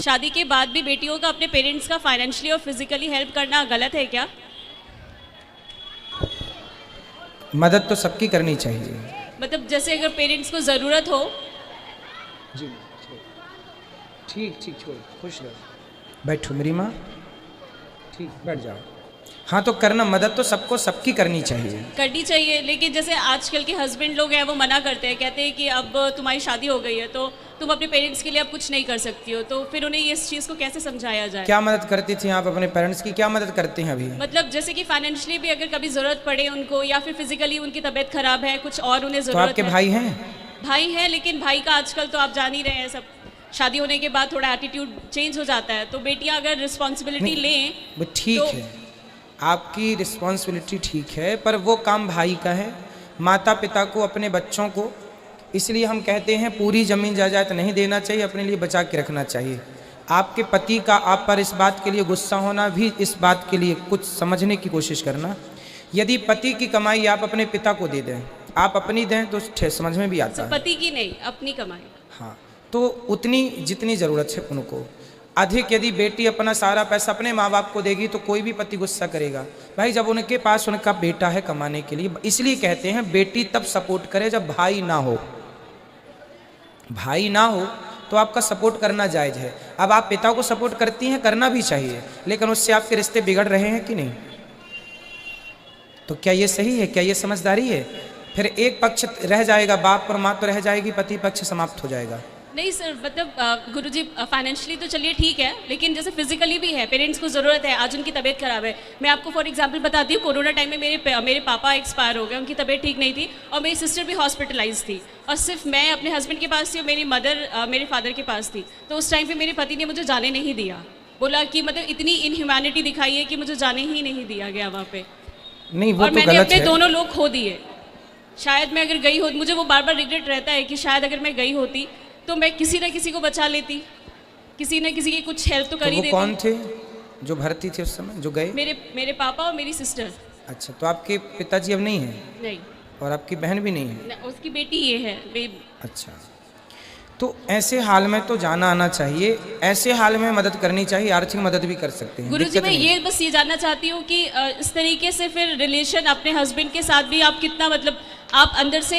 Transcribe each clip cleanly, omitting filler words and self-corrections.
शादी के बाद भी बेटियों का अपने पेरेंट्स का फाइनेंशियली और फिजिकली हेल्प करना गलत है क्या? मदद तो सबकी करनी चाहिए। मतलब जैसे अगर पेरेंट्स को ज़रूरत हो। जी ठीक ठीक, छोड़, खुश रहो, बैठो मेरी माँ, ठीक, बैठ जाओ। हाँ तो करना, मदद तो सबको सबकी करनी चाहिए, लेकिन जैसे आजकल के हस्बैंड लोग हैं वो मना करते हैं, कहते हैं कि अब तुम्हारी शादी हो गई है तो तुम अपने पेरेंट्स के लिए अब कुछ नहीं कर सकती हो, तो फिर उन्हें इस चीज़ को कैसे समझाया जाए? क्या मदद करती थी आप अपने पेरेंट्स की? क्या मदद करते हैं अभी? मतलब जैसे कि फाइनेंशियली भी अगर कभी ज़रूरत पड़े उनको, या फिर फिजिकली उनकी तबीयत खराब है, कुछ और उन्हें तो ज़रूरत आपके है। भाई हैं? भाई है, लेकिन भाई का आजकल तो आप जान ही रहे हैं, सब शादी होने के बाद थोड़ा एटीट्यूड चेंज हो जाता है, तो बेटियां अगर रिस्पॉन्सिबिलिटी लें वो ठीक तो... है, आपकी रिस्पॉन्सिबिलिटी ठीक है, पर वो काम भाई का है। माता पिता को अपने बच्चों को, इसलिए हम कहते हैं पूरी ज़मीन जायदाद नहीं देना चाहिए, अपने लिए बचा के रखना चाहिए। आपके पति का आप पर इस बात के लिए गुस्सा होना भी, इस बात के लिए कुछ समझने की कोशिश करना। यदि पति की कमाई आप अपने पिता को दे दें, आप अपनी दें तो समझ में भी आता है। पति की नहीं, अपनी कमाई। हाँ, तो उतनी जितनी ज़रूरत है उनको। अधिक यदि बेटी अपना सारा पैसा अपने माँ बाप को देगी तो कोई भी पति गुस्सा करेगा। भाई जब उनके पास उनका बेटा है कमाने के लिए, इसलिए कहते हैं बेटी तब सपोर्ट करे जब भाई ना हो। भाई ना हो तो आपका सपोर्ट करना जायज़ है। अब आप पिता को सपोर्ट करती हैं, करना भी चाहिए, लेकिन उससे आपके रिश्ते बिगड़ रहे हैं कि नहीं? तो क्या ये सही है? क्या ये समझदारी है? फिर एक पक्ष रह जाएगा, बाप और माँ तो रह जाएगी, पति पक्ष समाप्त हो जाएगा। नहीं सर, मतलब गुरुजी फाइनेंशियली तो चलिए ठीक है, लेकिन जैसे फिजिकली भी है, पेरेंट्स को ज़रूरत है, आज उनकी तबीयत खराब है। मैं आपको फॉर एग्जांपल बताती हूँ, कोरोना टाइम में मेरे पापा एक्सपायर हो गए, उनकी तबीयत ठीक नहीं थी और मेरी सिस्टर भी हॉस्पिटलाइज थी, और सिर्फ मैं अपने हस्बैंड के पास थी और मेरी मदर मेरे फादर के पास थी। तो उस टाइम पर मेरे पति ने मुझे जाने नहीं दिया, बोला कि मतलब इतनी इनह्यूमैनिटी दिखाई है कि मुझे जाने ही नहीं दिया गया वहाँ पे। नहीं, वो और तो मैंने गलत अपने है। दोनों लोग खो दिए। शायद मैं अगर गई हो, मुझे वो बार बार रिग्रेट रहता है कि शायद अगर मैं गई होती तो मैं किसी न किसी को बचा लेती, किसी न किसी की कुछ हेल्प तो कर ही देती। कौन थे जो भर्ती थे उस समय, जो गए? मेरे पापा और मेरी सिस्टर। अच्छा, तो आपके पिताजी अब नहीं है? नहीं। और आपकी बहन भी नहीं है? उसकी बेटी ये है। अच्छा, तो ऐसे हाल में तो जाना आना चाहिए, ऐसे हाल में मदद करनी चाहिए, आर्थिक मदद भी कर सकते हैं। गुरुजी मैं ये बस ये जानना चाहती हूँ कि इस तरीके से फिर रिलेशन अपने हस्बैंड के साथ भी आप कितना, मतलब आप अंदर से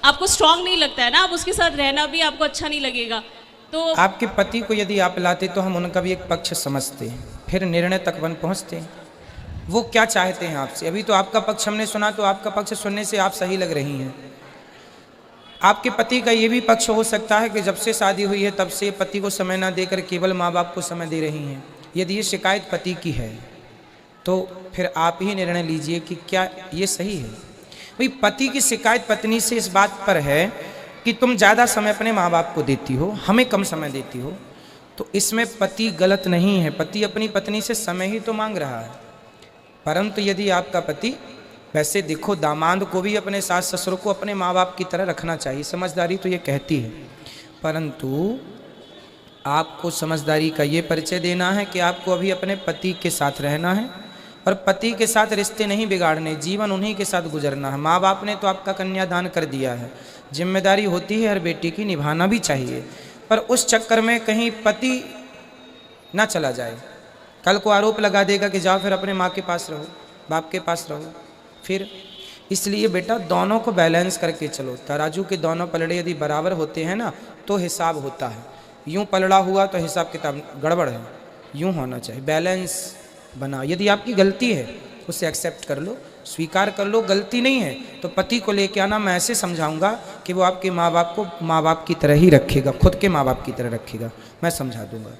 आपको स्ट्रांग नहीं लगता है ना, आप उसके साथ रहना भी आपको अच्छा नहीं लगेगा। तो आपके पति को यदि आप लाते तो हम उनका भी एक पक्ष समझते, फिर निर्णय तक बन पहुँचते। वो क्या चाहते हैं आपसे? अभी तो आपका पक्ष हमने सुना, तो आपका पक्ष सुनने से आप सही लग रही हैं। आपके पति का ये भी पक्ष हो सकता है कि जब से शादी हुई है तब से पति को समय ना देकर केवल माँ बाप को समय दे रही हैं। यदि ये शिकायत पति की है तो फिर आप ही निर्णय लीजिए कि क्या ये सही है। भाई पति की शिकायत पत्नी से इस बात पर है कि तुम ज़्यादा समय अपने माँ बाप को देती हो, हमें कम समय देती हो, तो इसमें पति गलत नहीं है। पति अपनी पत्नी से समय ही तो मांग रहा है। परंतु यदि आपका पति, वैसे देखो दामाद को भी अपने सास ससुर को अपने माँ बाप की तरह रखना चाहिए, समझदारी तो ये कहती है, परंतु आपको समझदारी का ये परिचय देना है कि आपको अभी अपने पति के साथ रहना है और पति के साथ रिश्ते नहीं बिगाड़ने, जीवन उन्हीं के साथ गुजरना है। माँ बाप ने तो आपका कन्यादान कर दिया है, जिम्मेदारी होती है हर बेटी की, निभाना भी चाहिए, पर उस चक्कर में कहीं पति ना चला जाए, कल को आरोप लगा देगा कि जाओ फिर अपने माँ के पास रहो, बाप के पास रहो। फिर इसलिए बेटा दोनों को बैलेंस करके चलो। तराजू के दोनों पलड़े यदि बराबर होते हैं ना तो हिसाब होता है। यूं पलड़ा हुआ तो हिसाब किताब गड़बड़ है, यूं होना चाहिए, बैलेंस बनाओ। यदि आपकी गलती है उसे एक्सेप्ट कर लो, स्वीकार कर लो। गलती नहीं है तो पति को लेके आना, मैं ऐसे समझाऊंगा कि वो आपके माँ बाप को माँ बाप की तरह ही रखेगा, खुद के माँ बाप की तरह रखेगा, मैं समझा दूंगा।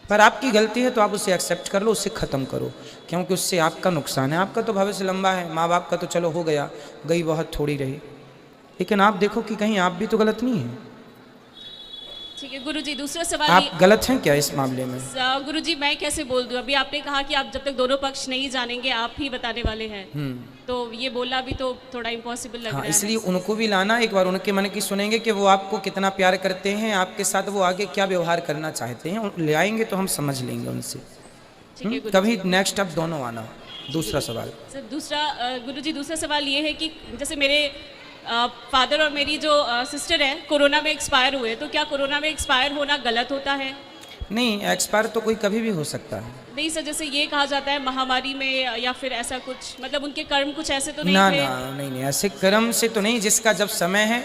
पर आपकी गलती है तो आप उसे एक्सेप्ट कर लो, उससे ख़त्म करो, क्योंकि उससे आपका नुकसान है। आपका तो भविष्य लंबा है, माँ बाप का तो चलो हो गया, गई बहुत थोड़ी रही, लेकिन आप देखो कि कहीं आप भी तो गलत नहीं है। ठीक है गुरुजी, दूसरा सवाल आप गलत हैं क्या इस मामले में? गुरुजी मैं कैसे बोल दूं? अभी आपने कहा कि आप जब तक दोनों पक्ष नहीं जानेंगे आप ही बताने वाले हैं, तो ये बोलना भी तो थोड़ा इम्पॉसिबल लग रहा है। इसलिए उनको भी लाना, एक बार उनके मन की सुनेंगे कि वो आपको कितना प्यार करते हैं, आपके साथ वो आगे क्या व्यवहार करना चाहते हैं, ले आएंगे तो हम समझ लेंगे उनसे। कभी नेक्स्ट अब दोनों आना। दूसरा सवाल सर, गुरुजी दूसरा सवाल ये है कि जैसे मेरे फादर और मेरी जो सिस्टर है कोरोना में एक्सपायर हुए, तो क्या कोरोना में एक्सपायर होना गलत होता है? नहीं, एक्सपायर तो कोई कभी भी हो सकता है। नहीं सर, जैसे ये कहा जाता है महामारी में या फिर ऐसा कुछ, मतलब उनके कर्म कुछ ऐसे तो नहीं ना थे? ना, नहीं नहीं, ऐसे कर्म से तो नहीं, जिसका जब समय है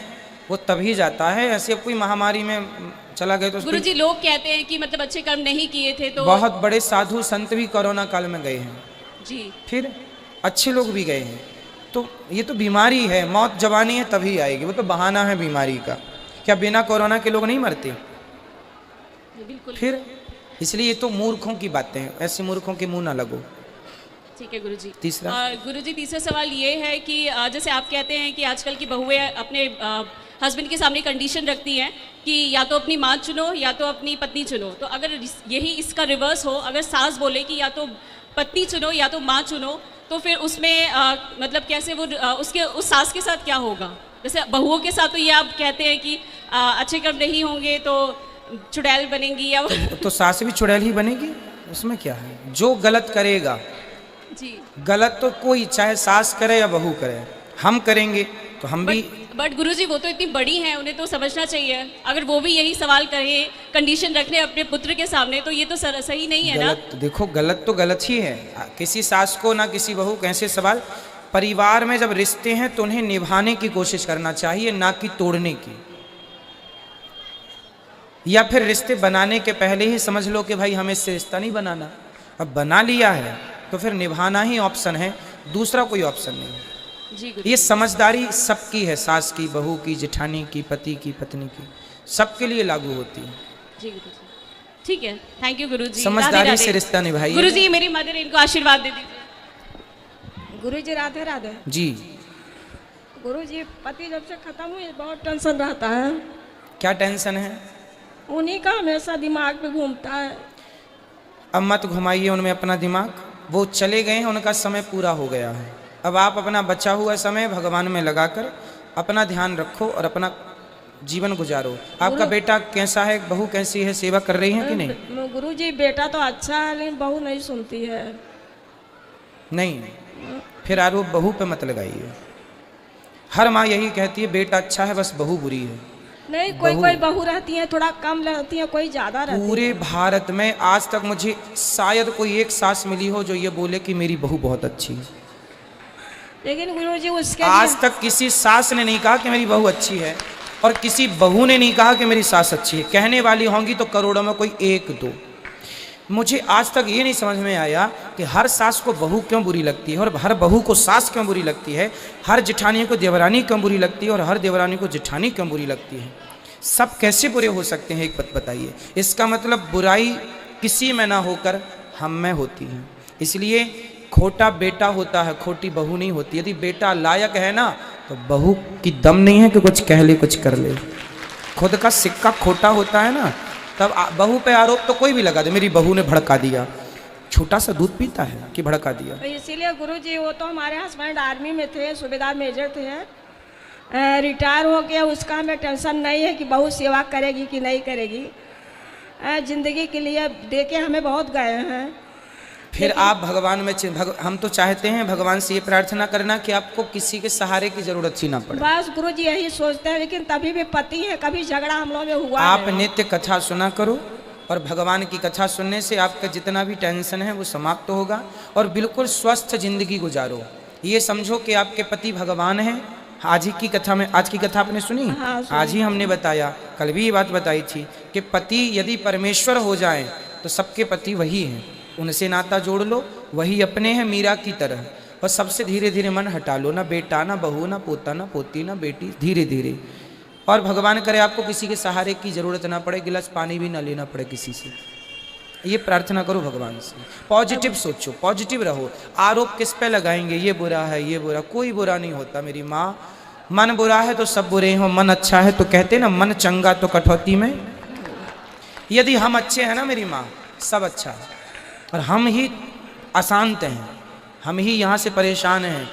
वो तभी जाता है। ऐसे अब कोई महामारी में चला गया तो उसको- गुरुजी लोग कहते हैं कि मतलब अच्छे कर्म नहीं किए थे तो बहुत बड़े साधु संत भी कोरोना काल में गए हैं, जी फिर अच्छे लोग भी गए हैं। तो ये तो बीमारी है, मौत जवानी है तभी आएगी, वो तो बहाना है बीमारी का। क्या बिना कोरोना के लोग नहीं मरते? बिल्कुल। फिर इसलिए ये तो मूर्खों की बातें हैं, ऐसे मूर्खों के मुंह ना लगो। ठीक है गुरुजी। तीसरा? गुरुजी तीसरा सवाल ये है कि जैसे आप कहते हैं कि आजकल की बहुएं अपने हस्बैंड के सामने कंडीशन रखती हैं कि या तो अपनी माँ चुनो या तो अपनी पत्नी चुनो, तो अगर यही इसका रिवर्स हो, अगर सास बोले कि या तो पत्नी चुनो या तो माँ चुनो, तो फिर उसमें मतलब कैसे वो उसके उस सास के साथ क्या होगा? जैसे बहुओं के साथ तो ये आप कहते हैं कि अच्छे कर्म नहीं होंगे तो चुड़ैल बनेंगी या तो सास भी चुड़ैल ही बनेगी, उसमें क्या है? जो गलत करेगा, जी गलत तो कोई चाहे सास करे या बहू करे, हम करेंगे तो हम भी। बट गुरुजी वो तो इतनी बड़ी हैं, उन्हें तो समझना चाहिए। अगर वो भी यही सवाल करें, कंडीशन रख लें अपने पुत्र के सामने, तो ये तो सही नहीं है ना? गलत, देखो गलत तो गलत ही है। किसी सास को ना किसी बहू कैसे सवाल। परिवार में जब रिश्ते हैं तो उन्हें निभाने की कोशिश करना चाहिए, ना कि तोड़ने की। या फिर रिश्ते बनाने के पहले ही समझ लो कि भाई हमें इससे रिश्ता नहीं बनाना। अब बना लिया है तो फिर निभाना ही ऑप्शन है, दूसरा कोई ऑप्शन नहीं। जी ये समझदारी सबकी है, सास की, बहू की, जेठानी की, पति की, पत्नी की, सबके लिए लागू होती है। जी गुरुजी, ठीक है, थैंक यू गुरुजी। समझदारी से रिश्ता निभाइए। गुरुजी मेरी मदर, इनको आशीर्वाद दे दीजिए। गुरुजी राधे राधे। जी। गुरुजी पति जब से खत्म हुए बहुत टेंशन रहता है, क्या टेंशन है? उन्हीं का हमेशा दिमाग पे घूमता है। अब मत घुमाइए उनमें अपना दिमाग, वो चले गए हैं, उनका समय पूरा हो गया है। अब आप अपना बचा हुआ समय भगवान में लगाकर अपना ध्यान रखो और अपना जीवन गुजारो। आपका बेटा कैसा है, बहू कैसी है, सेवा कर रही है कि नहीं? गुरुजी बेटा तो अच्छा है लेकिन बहू नहीं सुनती है। नहीं, फिर आरोप बहू पे मत लगाइए। हर माँ यही कहती है बेटा अच्छा है, बस बहू बुरी है। नहीं, कोई बहू रहती है थोड़ा कम रहती है, कोई ज्यादा रहती है। पूरे भारत में आज तक मुझे शायद कोई एक सास मिली हो जो ये बोले कि मेरी बहू बहुत अच्छी है। लेकिन गुरुजी उसके आज तक किसी सास ने नहीं कहा कि मेरी बहू अच्छी है, और किसी बहू ने नहीं कहा कि मेरी सास अच्छी है। कहने वाली होंगी तो करोड़ों में कोई एक दो। मुझे आज तक ये नहीं समझ में आया कि हर सास को बहू क्यों बुरी लगती है और हर बहू को सास क्यों बुरी लगती है, हर जेठानी को देवरानी क्यों बुरी लगती है और हर देवरानी को जेठानी क्यों बुरी लगती है। सब कैसे बुरे हो सकते हैं, एक बात बताइए। इसका मतलब बुराई किसी में ना होकर हम में होती है। इसलिए खोटा बेटा होता है, खोटी बहू नहीं होती। यदि बेटा लायक है ना तो बहू की दम नहीं है कि कुछ कह ले, कुछ कर ले। खुद का सिक्का खोटा होता है ना, तब बहू पे आरोप तो कोई भी लगा दे, मेरी बहू ने भड़का दिया। छोटा सा दूध पीता है कि भड़का दिया। तो इसीलिए गुरुजी वो तो हमारे हस्बैंड आर्मी में थे, सूबेदार मेजर थे, रिटायर हो गया। उसका हमें टेंशन नहीं है कि बहू सेवा करेगी कि नहीं करेगी। जिंदगी के लिए देके हमें बहुत गए हैं। फिर आप भगवान में हम तो चाहते हैं भगवान से ये प्रार्थना करना कि आपको किसी के सहारे की जरूरत ही ना पड़े। बस गुरुजी यही सोचते हैं, लेकिन तभी भी पति है, कभी झगड़ा हम लोगों में हुआ आप नहीं। नित्य कथा सुना करो, और भगवान की कथा सुनने से आपका जितना भी टेंशन है वो समाप्त होगा और बिल्कुल स्वस्थ जिंदगी गुजारो। ये समझो कि आपके पति भगवान हैं। आज ही की कथा में, आज की कथा आपने सुनी? हाँ, सुनी। आज ही हमने बताया, कल भी ये बात बताई थी कि पति यदि परमेश्वर हो जाए तो सबके पति वही हैं। उनसे नाता जोड़ लो, वही अपने हैं मीरा की तरह। और सबसे धीरे धीरे मन हटा लो, ना बेटा ना बहू ना पोता ना पोती ना बेटी, धीरे धीरे। और भगवान करे आपको किसी के सहारे की जरूरत ना पड़े, गिलास पानी भी ना लेना पड़े किसी से। ये प्रार्थना करो भगवान से। पॉजिटिव सोचो, पॉजिटिव रहो। आरोप किस पे लगाएंगे, ये बुरा है, ये बुरा, कोई बुरा नहीं होता मेरी माँ। मन बुरा है तो सब बुरे हो, मन अच्छा है तो कहते ना मन चंगा तो कटौती में। यदि हम अच्छे हैं ना मेरी माँ, सब अच्छा है, और हम ही अशांत हैं, हम ही यहाँ से परेशान हैं,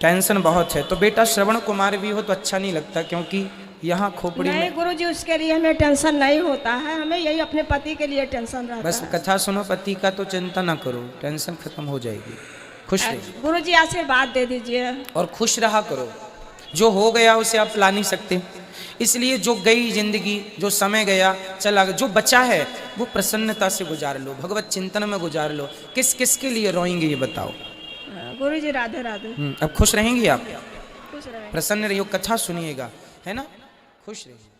टेंशन बहुत है। तो बेटा श्रवण कुमार भी हो तो अच्छा नहीं लगता, क्योंकि यहाँ खोपड़ी नहीं में। गुरुजी उसके लिए हमें टेंशन नहीं होता है, हमें यही अपने पति के लिए टेंशन रहता बस है। कथा सुनो पति का तो चिंता ना करो, टेंशन खत्म हो जाएगी। खुश रहिए गुरुजी आशीर्वाद दे दीजिए। और खुश रहा करो। जो हो गया उसे आप ला नहीं सकते, इसलिए जो गई जिंदगी, जो समय गया चला गया, जो बचा है वो प्रसन्नता से गुजार लो, भगवत चिंतन में गुजार लो। किस किस के लिए रोएंगे ये बताओ। गुरु जी राधे राधे। अब खुश रहेंगी आप, खुश रहे। प्रसन्न रहियो, कथा सुनिएगा, है ना, खुश रहिए।